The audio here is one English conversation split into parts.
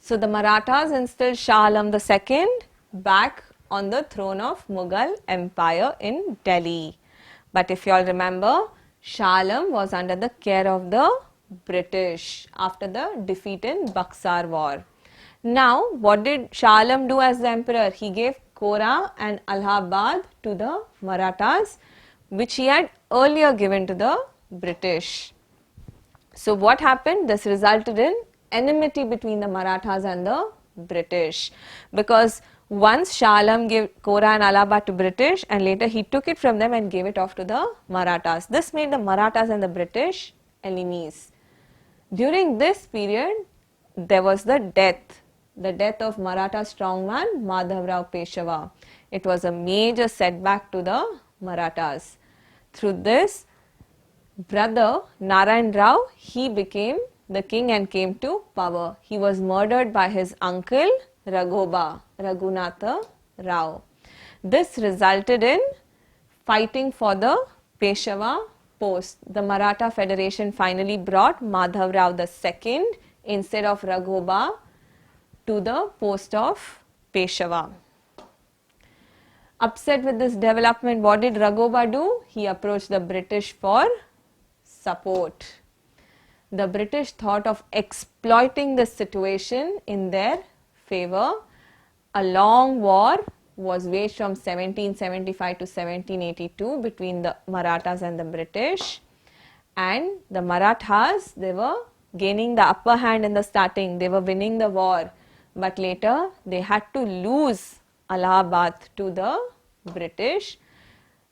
So the Marathas instilled Shah Alam II back on the throne of Mughal Empire in Delhi. But if you all remember, Shah Alam was under the care of the British after the defeat in Buxar War. Now, what did Shah Alam do as the emperor? He gave Kora and Allahabad to the Marathas, which he had earlier given to the British. So what happened? This resulted in enmity between the Marathas and the British, because once Shah Alam gave Kora and Allahabad to British and later he took it from them and gave it off to the Marathas. This made the Marathas and the British enemies. During this period, there was the death of Maratha strongman Madhav Rao Peshwa. It was a major setback to the Marathas. Through this, brother Narayan Rao, he became the king and came to power. He was murdered by his uncle Raghunatha Rao. This resulted in fighting for the Peshwa post. The Maratha Federation finally brought Madhav Rao II instead of Raghoba to the post of Peshwa. Upset with this development, what did Raghoba do? He approached the British for support. The British thought of exploiting this situation in their favor. A long war was waged from 1775 to 1782 between the Marathas and the British, and the Marathas, they were gaining the upper hand in the starting. They were winning the war, but later they had to lose Allahabad to the British.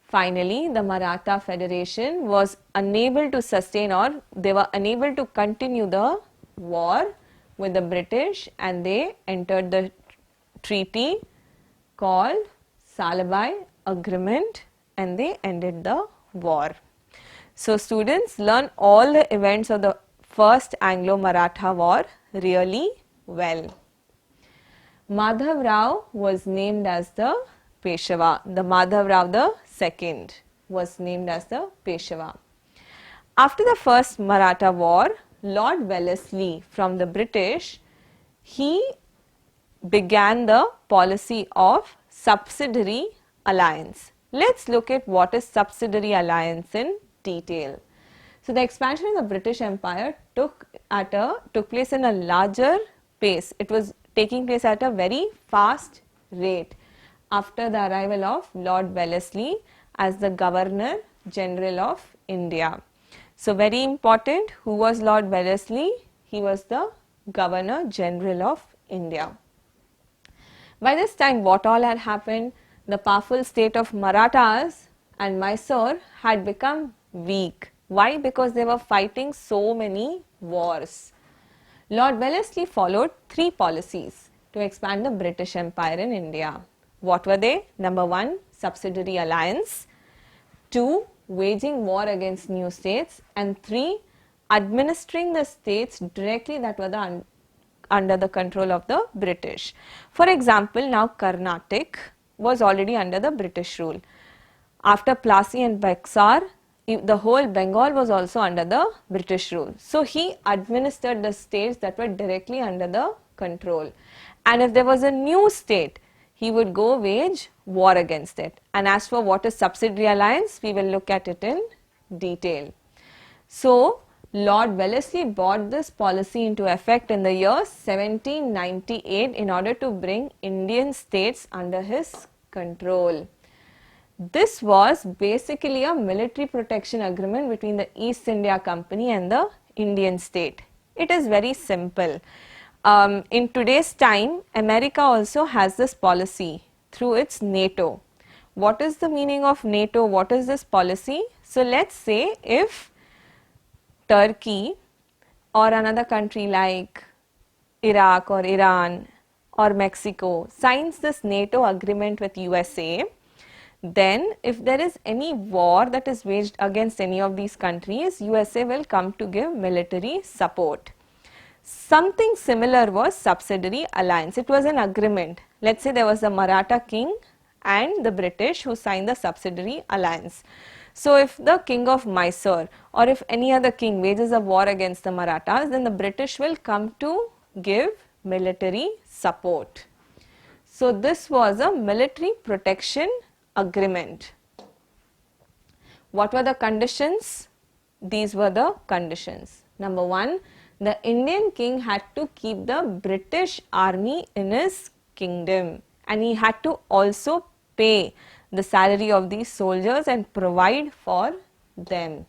Finally, the Maratha Federation was unable to sustain, or they were unable to continue the war with the British, and they entered the treaty called Syllabus Agreement, and they ended the war. So students, learn all the events of the first Anglo-Maratha War really well. Madhav Rao was named as the Peshwa. The Madhav Rao II was named as the Peshwa. After the first Maratha War, Lord Wellesley from the British, he began the policy of subsidiary alliance. Let's look at what is subsidiary alliance in detail. So the expansion of the British Empire took place in a larger pace. It was taking place at a very fast rate after the arrival of Lord Wellesley as the Governor General of India. So very important, who was Lord Wellesley? He was the Governor General of India. By this time, what all had happened? The powerful state of Marathas and Mysore had become weak. Why? Because they were fighting so many wars. Lord Wellesley followed three policies to expand the British Empire in India. What were they? Number one, subsidiary alliance. 2, waging war against new states. And 3, administering the states directly that were under the control of the British. For example, now Carnatic was already under the British rule. After Plassey and Buxar, the whole Bengal was also under the British rule. So he administered the states that were directly under the control. And if there was a new state, he would go wage war against it. And as for what is subsidiary alliance, we will look at it in detail. So Lord Wellesley brought this policy into effect in the year 1798 in order to bring Indian states under his control. This was basically a military protection agreement between the East India Company and the Indian state. It is very simple. In today's time, America also has this policy through its NATO. What is the meaning of NATO? What is this policy? So let's say if Turkey or another country like Iraq or Iran or Mexico signs this NATO agreement with USA, then if there is any war that is waged against any of these countries, USA will come to give military support. Something similar was subsidiary alliance. It was an agreement. Let's say there was a Maratha king and the British who signed the subsidiary alliance. So if the king of Mysore or if any other king wages a war against the Marathas, then the British will come to give military support. So this was a military protection agreement. What were the conditions? These were the conditions. Number 1, the Indian king had to keep the British army in his kingdom, and he had to also pay the salary of these soldiers and provide for them.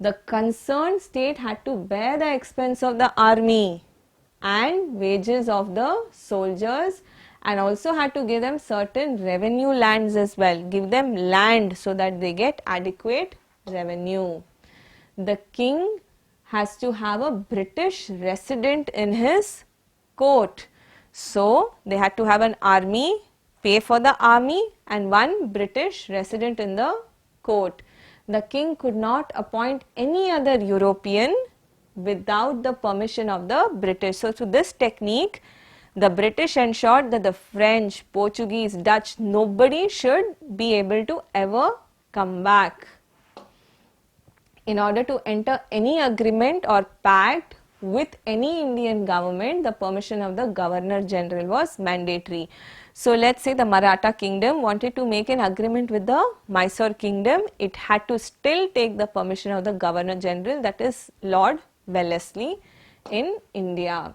The concerned state had to bear the expense of the army and wages of the soldiers, and also had to give them certain revenue lands as well, give them land so that they get adequate revenue. The king has to have a British resident in his court. So they had to have an army, pay for the army, and one British resident in the court. The king could not appoint any other European without the permission of the British. So through this technique, the British ensured that the French, Portuguese, Dutch, nobody should be able to ever come back. In order to enter any agreement or pact with any Indian government, the permission of the Governor General was mandatory. So let's say the Maratha kingdom wanted to make an agreement with the Mysore kingdom, it had to still take the permission of the Governor General, that is Lord Wellesley in India.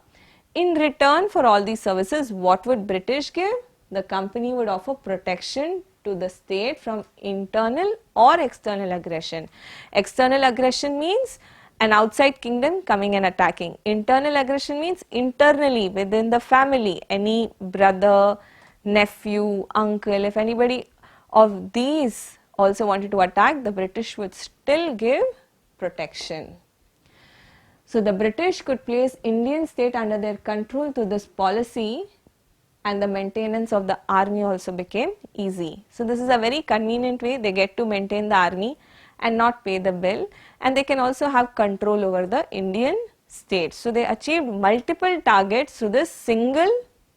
In return for all these services, what would British give? The company would offer protection to the state from internal or external aggression. External aggression means an outside kingdom coming and attacking. Internal aggression means internally within the family, any brother, nephew, uncle, if anybody of these also wanted to attack, the British would still give protection. So the British could place Indian state under their control through this policy, and the maintenance of the army also became easy. So this is a very convenient way. They get to maintain the army and not pay the bill, and they can also have control over the Indian state. So they achieved multiple targets through this single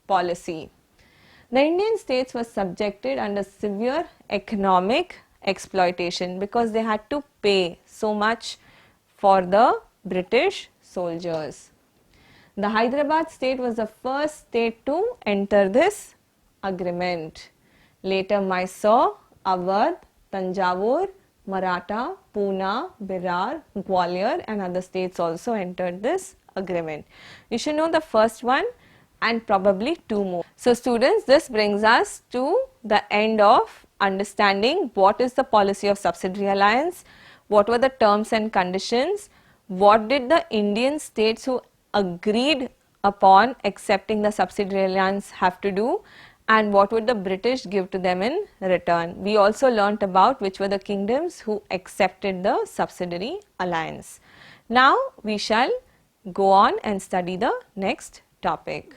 policy. The Indian states were subjected under severe economic exploitation because they had to pay so much for the British soldiers. The Hyderabad state was the first state to enter this agreement. Later Mysore, Awadh, Tanjavur, Maratha, Pune, Berar, Gwalior and other states also entered this agreement. You should know the first one and probably two more. So students, this brings us to the end of understanding what is the policy of subsidiary alliance, what were the terms and conditions, what did the Indian states who agreed upon accepting the subsidiary alliance have to do, and what would the British give to them in return. We also learnt about which were the kingdoms who accepted the subsidiary alliance. Now we shall go on and study the next topic.